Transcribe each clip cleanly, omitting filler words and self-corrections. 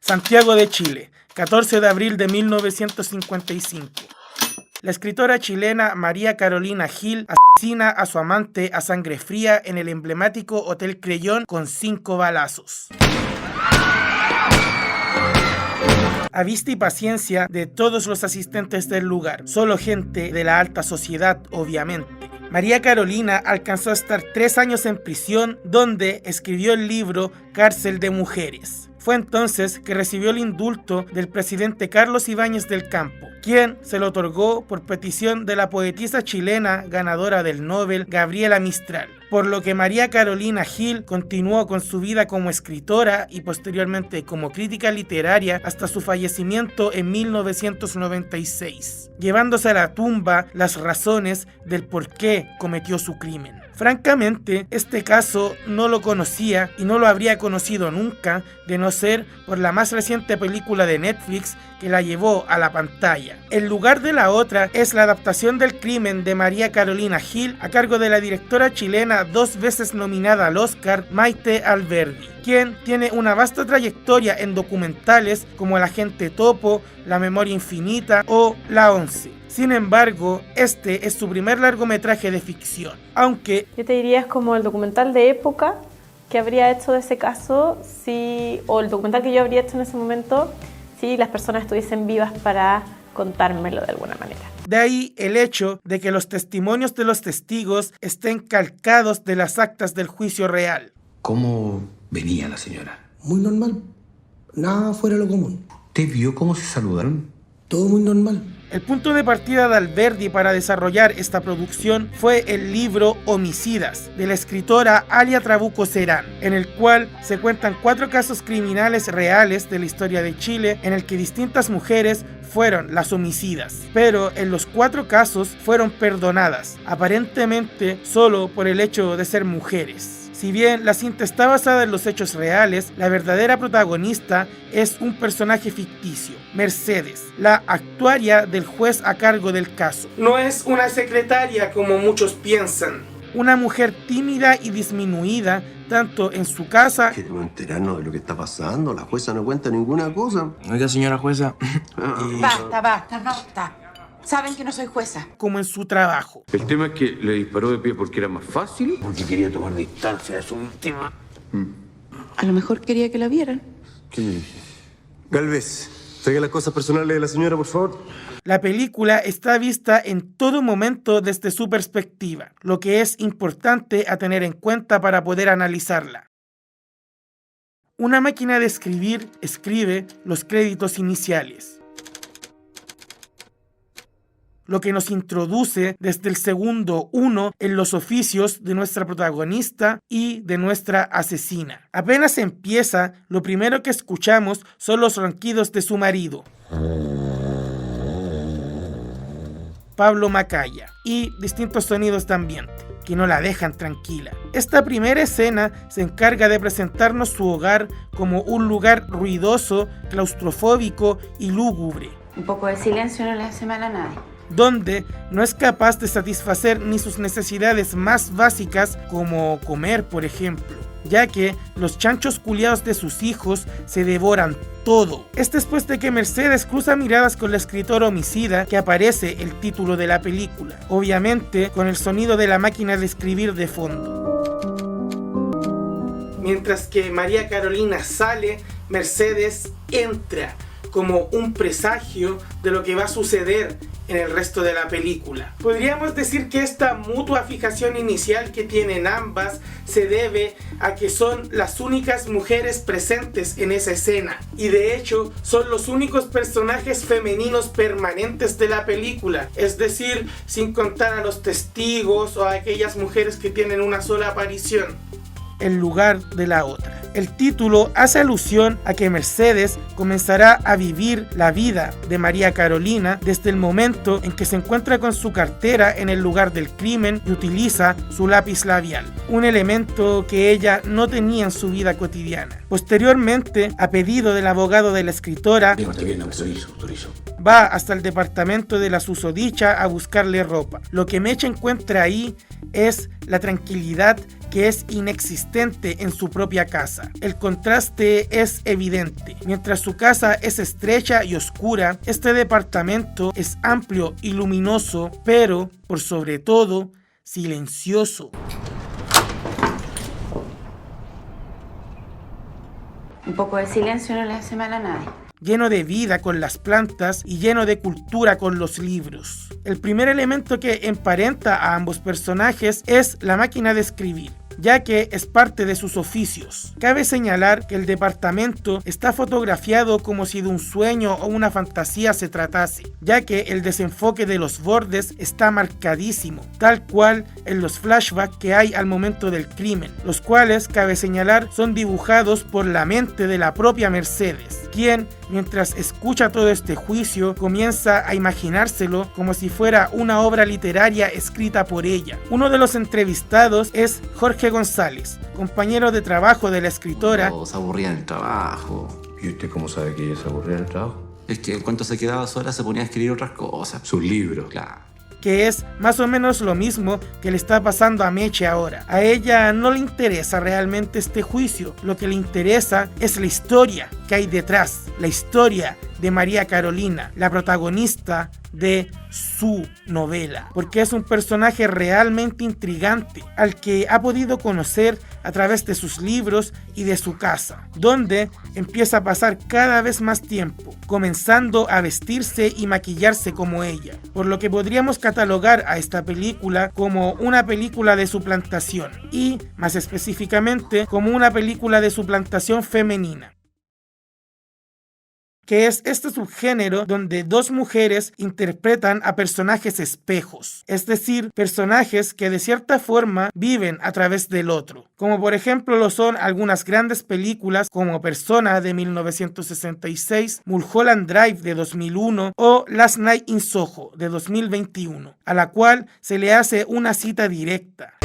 Santiago de Chile, 14 de abril de 1955. La escritora chilena María Carolina Gil asesina a su amante a sangre fría en el emblemático Hotel Crellón con 5 balazos. A vista y paciencia de todos los asistentes del lugar, solo gente de la alta sociedad, obviamente. María Carolina alcanzó a estar 3 años en prisión, donde escribió el libro Cárcel de Mujeres. Fue entonces que recibió el indulto del presidente Carlos Ibáñez del Campo, quien se lo otorgó por petición de la poetisa chilena ganadora del Nobel, Gabriela Mistral, por lo que María Carolina Gil continuó con su vida como escritora y posteriormente como crítica literaria hasta su fallecimiento en 1996, llevándose a la tumba las razones del por qué cometió su crimen. Francamente, este caso no lo conocía y no lo habría conocido nunca, de no ser por la más reciente película de Netflix que la llevó a la pantalla. El lugar de la otra es la adaptación del crimen de María Carolina Gil a cargo de la directora chilena 2 veces nominada al Oscar, Maite Alberdi, quien tiene una vasta trayectoria en documentales como El agente Topo, La memoria infinita o La Once. Sin embargo, este es su primer largometraje de ficción, aunque... Yo te diría es como el documental de época que habría hecho de ese caso, o el documental que yo habría hecho en ese momento, si las personas estuviesen vivas para contármelo de alguna manera. De ahí el hecho de que los testimonios de los testigos estén calcados de las actas del juicio real. ¿Cómo venía la señora? Muy normal, nada fuera de lo común. ¿Te vio cómo se saludaron? Todo muy normal. El punto de partida de Alberdi para desarrollar esta producción fue el libro Homicidas, de la escritora Alia Trabuco Serán, en el cual se cuentan 4 casos criminales reales de la historia de Chile en el que distintas mujeres fueron las homicidas, pero en los 4 casos fueron perdonadas, aparentemente solo por el hecho de ser mujeres. Si bien la cinta está basada en los hechos reales, la verdadera protagonista es un personaje ficticio, Mercedes, la actuaria del juez a cargo del caso. No es una secretaria como muchos piensan. Una mujer tímida y disminuida, tanto en su casa... Queremos enterarnos de lo que está pasando. La jueza no cuenta ninguna cosa. Oiga, señora jueza. Basta. Saben que no soy jueza. Como en su trabajo. El tema es que le disparó de pie porque era más fácil. Porque quería tomar distancia de su víctima. A lo mejor quería que la vieran. ¿Qué me dices? Galvez, traiga las cosas personales de la señora, por favor. La película está vista en todo momento desde su perspectiva, lo que es importante a tener en cuenta para poder analizarla. Una máquina de escribir escribe los créditos iniciales, lo que nos introduce desde el segundo 1 en los oficios de nuestra protagonista y de nuestra asesina. Apenas empieza, lo primero que escuchamos son los ronquidos de su marido, Pablo Macaya, y distintos sonidos de ambiente que no la dejan tranquila. Esta primera escena se encarga de presentarnos su hogar como un lugar ruidoso, claustrofóbico y lúgubre. Un poco de silencio no le hace mal a nadie. Donde no es capaz de satisfacer ni sus necesidades más básicas como comer, por ejemplo, ya que los chanchos culiados de sus hijos se devoran todo. Es después de que Mercedes cruza miradas con la escritora homicida que aparece el título de la película, obviamente con el sonido de la máquina de escribir de fondo. Mientras que María Carolina sale, Mercedes entra como un presagio de lo que va a suceder en el resto de la película. Podríamos decir que esta mutua fijación inicial que tienen ambas se debe a que son las únicas mujeres presentes en esa escena, y de hecho son los únicos personajes femeninos permanentes de la película, es decir, sin contar a los testigos o a aquellas mujeres que tienen una sola aparición. El lugar de la otra. El título hace alusión a que Mercedes comenzará a vivir la vida de María Carolina desde el momento en que se encuentra con su cartera en el lugar del crimen y utiliza su lápiz labial, un elemento que ella no tenía en su vida cotidiana. Posteriormente, a pedido del abogado de la escritora, va hasta el departamento de la susodicha a buscarle ropa. Lo que Mecha encuentra ahí es la tranquilidad que es inexistente en su propia casa. El contraste es evidente. Mientras su casa es estrecha y oscura, este departamento es amplio y luminoso, pero, por sobre todo, silencioso. Un poco de silencio no le hace mal a nadie. Lleno de vida con las plantas y lleno de cultura con los libros. El primer elemento que emparenta a ambos personajes es la máquina de escribir, ya que es parte de sus oficios. Cabe señalar que el departamento está fotografiado como si de un sueño o una fantasía se tratase, ya que el desenfoque de los bordes está marcadísimo, tal cual en los flashbacks que hay al momento del crimen, los cuales, cabe señalar, son dibujados por la mente de la propia Mercedes, quien, mientras escucha todo este juicio, comienza a imaginárselo como si fuera una obra literaria escrita por ella. Uno de los entrevistados es Jorge González, compañero de trabajo de la escritora. Se aburría en el trabajo. ¿Y usted cómo sabe que ella se aburría en el trabajo? Es que en cuanto se quedaba sola se ponía a escribir otras cosas. Sus libros. Claro. Que es más o menos lo mismo que le está pasando a Meche ahora. A ella no le interesa realmente este juicio, lo que le interesa es la historia que hay detrás, la historia de María Carolina, la protagonista de su novela, porque es un personaje realmente intrigante al que ha podido conocer a través de sus libros y de su casa, donde empieza a pasar cada vez más tiempo, comenzando a vestirse y maquillarse como ella, por lo que podríamos catalogar a esta película como una película de suplantación y, más específicamente, como una película de suplantación femenina, que es este subgénero donde dos mujeres interpretan a personajes espejos, es decir, personajes que de cierta forma viven a través del otro, como por ejemplo lo son algunas grandes películas como Persona de 1966, Mulholland Drive de 2001 o Last Night in Soho de 2021, a la cual se le hace una cita directa.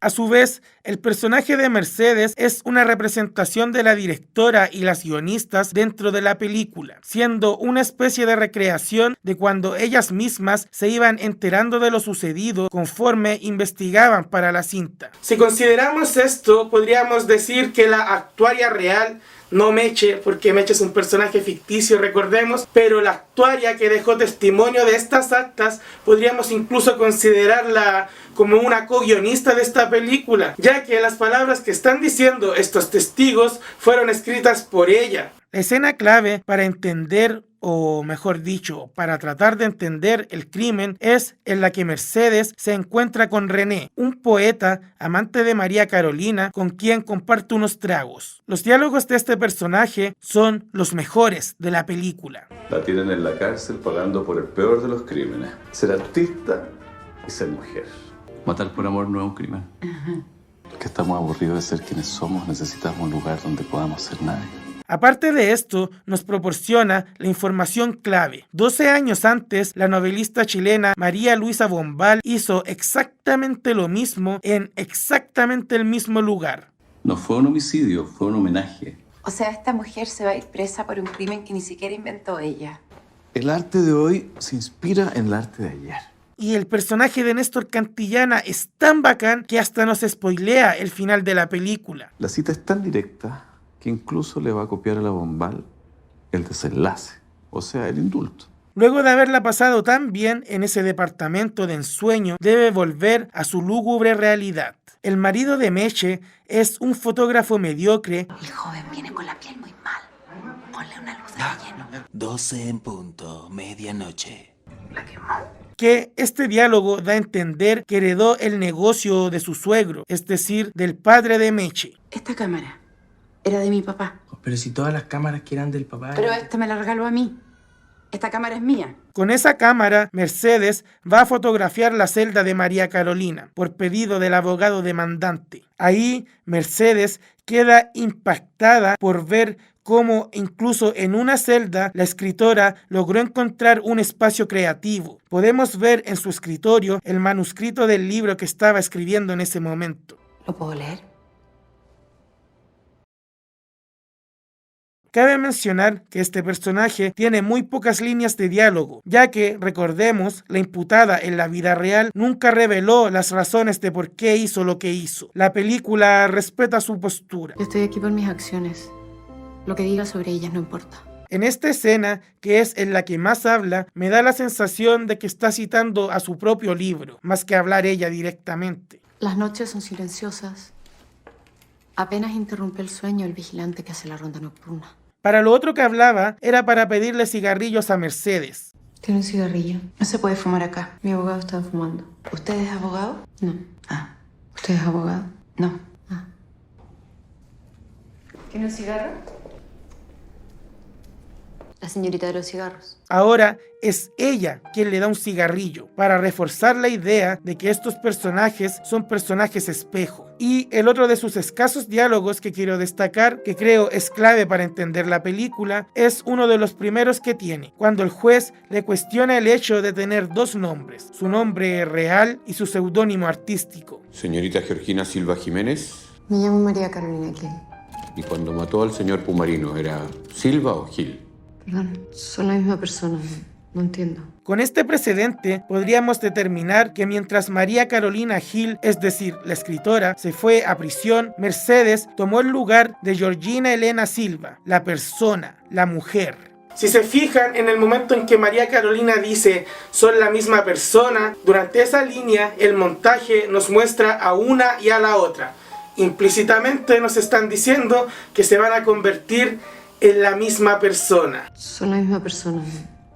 A su vez, el personaje de Mercedes es una representación de la directora y las guionistas dentro de la película, siendo una especie de recreación de cuando ellas mismas se iban enterando de lo sucedido conforme investigaban para la cinta. Si consideramos esto, podríamos decir que la actuaria real, no Meche, porque Meche es un personaje ficticio, recordemos, pero la actuaria que dejó testimonio de estas actas, podríamos incluso considerarla como una co-guionista de esta película, ya que las palabras que están diciendo estos testigos fueron escritas por ella. La escena clave para entender, o mejor dicho, para tratar de entender el crimen, es en la que Mercedes se encuentra con René, un poeta amante de María Carolina, con quien comparte unos tragos. Los diálogos de este personaje son los mejores de la película. La tienen en la cárcel pagando por el peor de los crímenes: ser artista y ser mujer. Matar por amor no es un crimen. Que estamos aburridos de ser quienes somos, necesitamos un lugar donde podamos ser nadie. Aparte de esto, nos proporciona la información clave. 12 años antes, la novelista chilena María Luisa Bombal hizo exactamente lo mismo en exactamente el mismo lugar. No fue un homicidio, fue un homenaje. O sea, esta mujer se va a ir presa por un crimen que ni siquiera inventó ella. El arte de hoy se inspira en el arte de ayer. Y el personaje de Néstor Cantillana es tan bacán que hasta nos spoilea el final de la película. La cita es tan directa que incluso le va a copiar a la Bombal el desenlace, o sea, el indulto. Luego de haberla pasado tan bien en ese departamento de ensueño, debe volver a su lúgubre realidad. El marido de Meche es un fotógrafo mediocre. El joven viene con la piel muy mal. Ponle una luz de lleno. 12 en punto, medianoche. La quemó. Que este diálogo da a entender que heredó el negocio de su suegro, es decir, del padre de Meche. Esta cámara era de mi papá. Pero si todas las cámaras que eran del papá... Pero esta me la regaló a mí. Esta cámara es mía. Con esa cámara, Mercedes va a fotografiar la celda de María Carolina, por pedido del abogado demandante. Ahí, Mercedes queda impactada por ver cómo incluso en una celda la escritora logró encontrar un espacio creativo. Podemos ver en su escritorio el manuscrito del libro que estaba escribiendo en ese momento. ¿Lo puedo leer? Cabe mencionar que este personaje tiene muy pocas líneas de diálogo, ya que, recordemos, la imputada en la vida real nunca reveló las razones de por qué hizo lo que hizo. La película respeta su postura. Yo estoy aquí por mis acciones. Lo que diga sobre ellas no importa. En esta escena, que es en la que más habla, me da la sensación de que está citando a su propio libro, más que hablar ella directamente. Las noches son silenciosas. Apenas interrumpe el sueño el vigilante que hace la ronda nocturna. Para lo otro que hablaba era para pedirle cigarrillos a Mercedes. ¿Tiene un cigarrillo? No se puede fumar acá. Mi abogado está fumando. ¿Usted es abogado? No. Ah. ¿Usted es abogado? No. Ah. ¿Tiene un cigarro? La señorita de los cigarros. Ahora es ella quien le da un cigarrillo para reforzar la idea de que estos personajes son personajes espejo. Y el otro de sus escasos diálogos que quiero destacar, que creo es clave para entender la película, es uno de los primeros que tiene, cuando el juez le cuestiona el hecho de tener dos nombres, su nombre real y su seudónimo artístico. Señorita Georgina Silva Jiménez. Me llamo María Carolina Gil. Y cuando mató al señor Pumarino, ¿era Silva o Gil? Perdón, son la misma persona. No entiendo. Con este precedente podríamos determinar que mientras María Carolina Gil, es decir, la escritora, se fue a prisión, Mercedes tomó el lugar de Georgina Elena Silva, la persona, la mujer. Si se fijan en el momento en que María Carolina dice son la misma persona, durante esa línea el montaje nos muestra a una y a la otra. Implícitamente nos están diciendo que se van a convertir en la misma persona. Son la misma persona.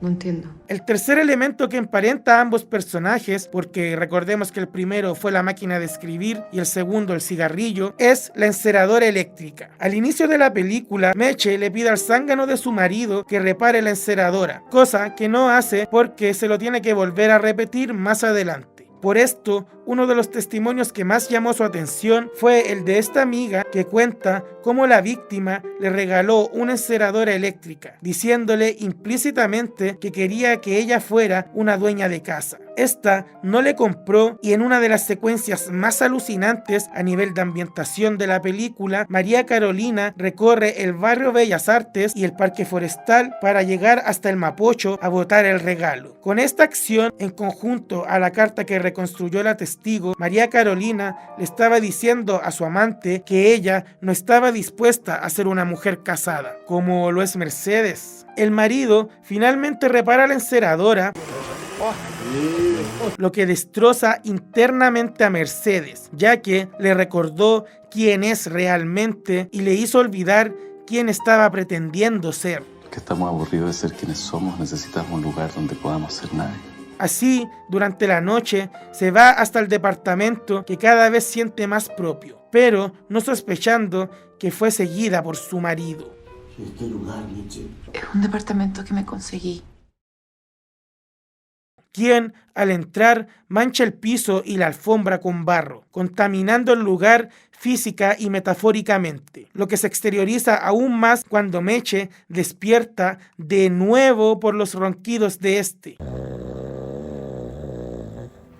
No entiendo. El tercer elemento que emparenta a ambos personajes, porque recordemos que el primero fue la máquina de escribir y el segundo el cigarrillo, es la enceradora eléctrica. Al inicio de la película, Meche le pide al zángano de su marido que repare la enceradora, cosa que no hace porque se lo tiene que volver a repetir más adelante. Por esto, uno de los testimonios que más llamó su atención fue el de esta amiga que cuenta cómo la víctima le regaló una enceradora eléctrica, diciéndole implícitamente que quería que ella fuera una dueña de casa. Esta no le compró y en una de las secuencias más alucinantes a nivel de ambientación de la película, María Carolina recorre el barrio Bellas Artes y el Parque Forestal para llegar hasta el Mapocho a botar el regalo. Con esta acción, en conjunto a la carta que reconstruyó la testigo, María Carolina le estaba diciendo a su amante que ella no estaba dispuesta a ser una mujer casada, como lo es Mercedes. El marido finalmente repara la enceradora, lo que destroza internamente a Mercedes, ya que le recordó quién es realmente y le hizo olvidar quién estaba pretendiendo ser. Que estamos aburridos de ser quienes somos, necesitamos un lugar donde podamos ser nadie. Así, durante la noche, se va hasta el departamento que cada vez siente más propio, pero no sospechando que fue seguida por su marido. Es un departamento que me conseguí. Quien, al entrar, mancha el piso y la alfombra con barro, contaminando el lugar física y metafóricamente, lo que se exterioriza aún más cuando Meche despierta de nuevo por los ronquidos de este,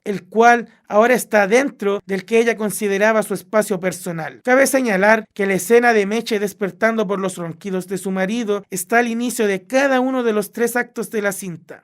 el cual ahora está dentro del que ella consideraba su espacio personal. Cabe señalar que la escena de Meche despertando por los ronquidos de su marido está al inicio de cada uno de los 3 actos de la cinta.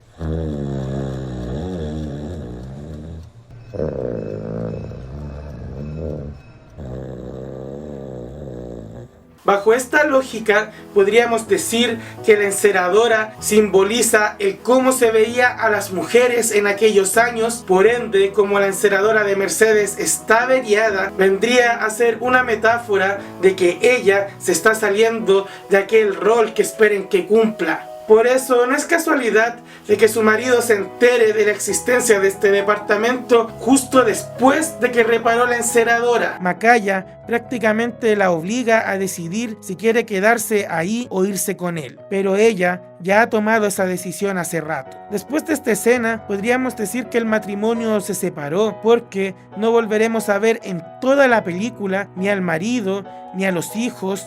Bajo esta lógica, podríamos decir que la enceradora simboliza el cómo se veía a las mujeres en aquellos años, por ende, como la enceradora de Mercedes está averiada, vendría a ser una metáfora de que ella se está saliendo de aquel rol que esperen que cumpla. Por eso no es casualidad de que su marido se entere de la existencia de este departamento justo después de que reparó la enceradora. Macaya prácticamente la obliga a decidir si quiere quedarse ahí o irse con él, pero ella ya ha tomado esa decisión hace rato. Después de esta escena podríamos decir que el matrimonio se separó porque no volveremos a ver en toda la película ni al marido, ni a los hijos,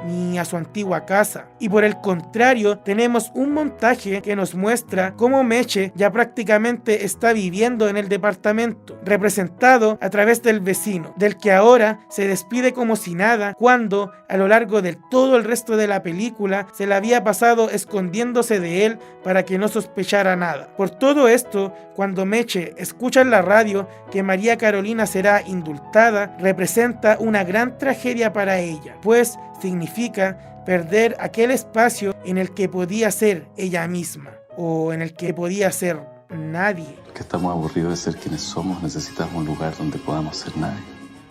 ni a su antigua casa. Y por el contrario, tenemos un montaje que nos muestra cómo Meche ya prácticamente está viviendo en el departamento, representado a través del vecino, del que ahora se despide como si nada, cuando a lo largo de todo el resto de la película se la había pasado escondiéndose de él para que no sospechara nada. Por todo esto, cuando Meche escucha en la radio que María Carolina será indultada, representa una gran tragedia para ella, pues significa perder aquel espacio en el que podía ser ella misma, o en el que podía ser nadie. Que estamos aburridos de ser quienes somos, necesitamos un lugar donde podamos ser nadie.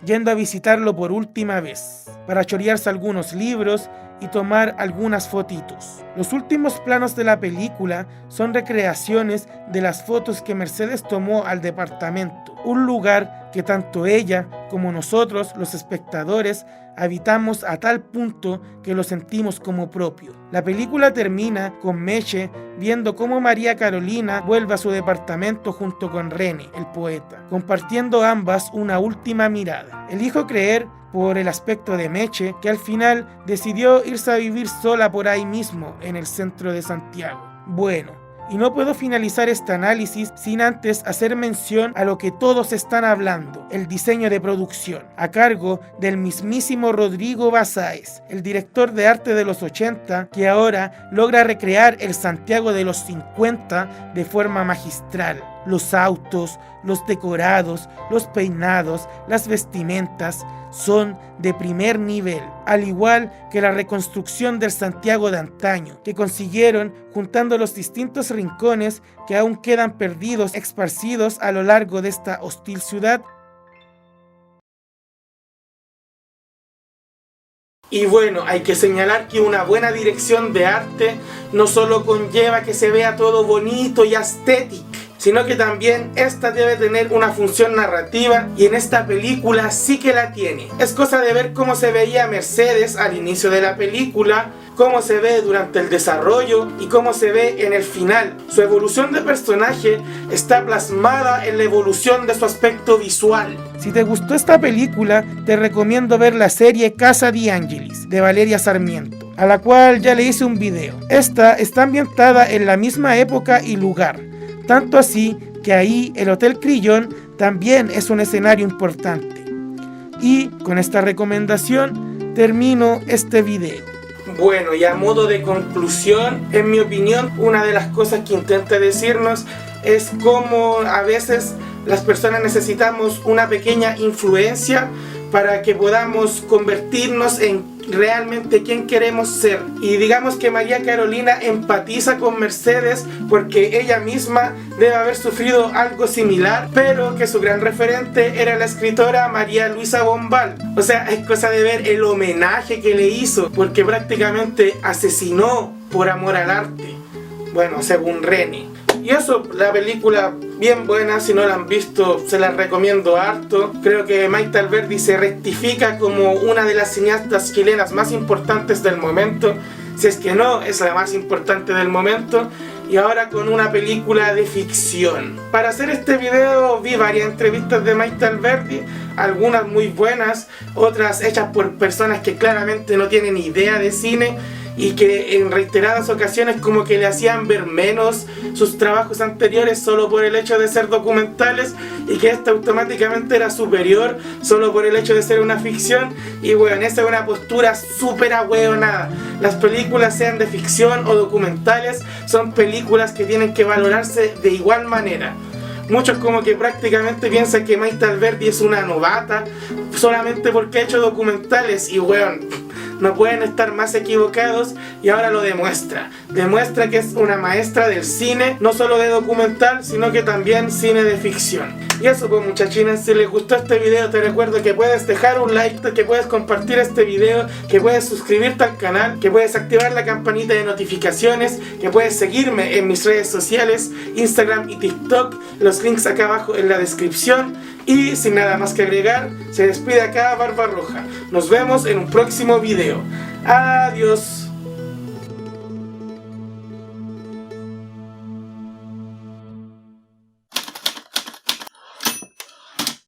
Yendo a visitarlo por última vez, para chorearse algunos libros y tomar algunas fotitos. Los últimos planos de la película son recreaciones de las fotos que Mercedes tomó al departamento, un lugar que tanto ella como nosotros, los espectadores, habitamos a tal punto que lo sentimos como propio. La película termina con Meche viendo cómo María Carolina vuelve a su departamento junto con René, el poeta, compartiendo ambas una última mirada. Elijo creer, por el aspecto de Meche, que al final decidió irse a vivir sola por ahí mismo, en el centro de Santiago. Bueno, y no puedo finalizar este análisis sin antes hacer mención a lo que todos están hablando, el diseño de producción, a cargo del mismísimo Rodrigo Basáez, el director de arte de los 80, que ahora logra recrear el Santiago de los 50 de forma magistral. Los autos, los decorados, los peinados, las vestimentas son de primer nivel, al igual que la reconstrucción del Santiago de antaño, que consiguieron juntando los distintos rincones que aún quedan perdidos, esparcidos a lo largo de esta hostil ciudad. Y bueno, hay que señalar que una buena dirección de arte no solo conlleva que se vea todo bonito y estético, sino que también esta debe tener una función narrativa, y en esta película sí que la tiene. Es cosa de ver cómo se veía Mercedes al inicio de la película, cómo se ve durante el desarrollo y cómo se ve en el final. Su evolución de personaje está plasmada en la evolución de su aspecto visual. Si te gustó esta película, te recomiendo ver la serie Casa de Ángeles, de Valeria Sarmiento, a la cual ya le hice un video. Esta está ambientada en la misma época y lugar, tanto así que ahí el Hotel Crillon también es un escenario importante. Y con esta recomendación termino este video. Bueno, y a modo de conclusión, en mi opinión, una de las cosas que intenta decirnos es cómo a veces las personas necesitamos una pequeña influencia para que podamos convertirnos en realmente quien queremos ser. Y digamos que María Carolina empatiza con Mercedes porque ella misma debe haber sufrido algo similar, pero que su gran referente era la escritora María Luisa Bombal. O sea, es cosa de ver el homenaje que le hizo, porque prácticamente asesinó por amor al arte. Bueno, según René. Y eso, la película bien buena, si no la han visto se la recomiendo harto. Creo que Maite Alberdi se rectifica como una de las cineastas chilenas más importantes del momento, si es que no es la más importante del momento, y ahora con una película de ficción. Para hacer este video vi varias entrevistas de Maite Alberdi, algunas muy buenas, otras hechas por personas que claramente no tienen idea de cine y que en reiteradas ocasiones como que le hacían ver menos sus trabajos anteriores solo por el hecho de ser documentales, y que esta automáticamente era superior solo por el hecho de ser una ficción. Y bueno, esa es una postura súper ahueonada. Las películas, sean de ficción o documentales, son películas que tienen que valorarse de igual manera. Muchos como que prácticamente piensan que Maite Alberdi es una novata solamente porque ha hecho documentales, y weón, no pueden estar más equivocados, y ahora lo demuestra. Demuestra que es una maestra del cine, no solo de documental, sino que también cine de ficción. Y eso pues, muchachines, si les gustó este video te recuerdo que puedes dejar un like, que puedes compartir este video, que puedes suscribirte al canal, que puedes activar la campanita de notificaciones, que puedes seguirme en mis redes sociales, Instagram y TikTok, los links acá abajo en la descripción. Y sin nada más que agregar, se despide acá Barba Roja. Nos vemos en un próximo video. Adiós.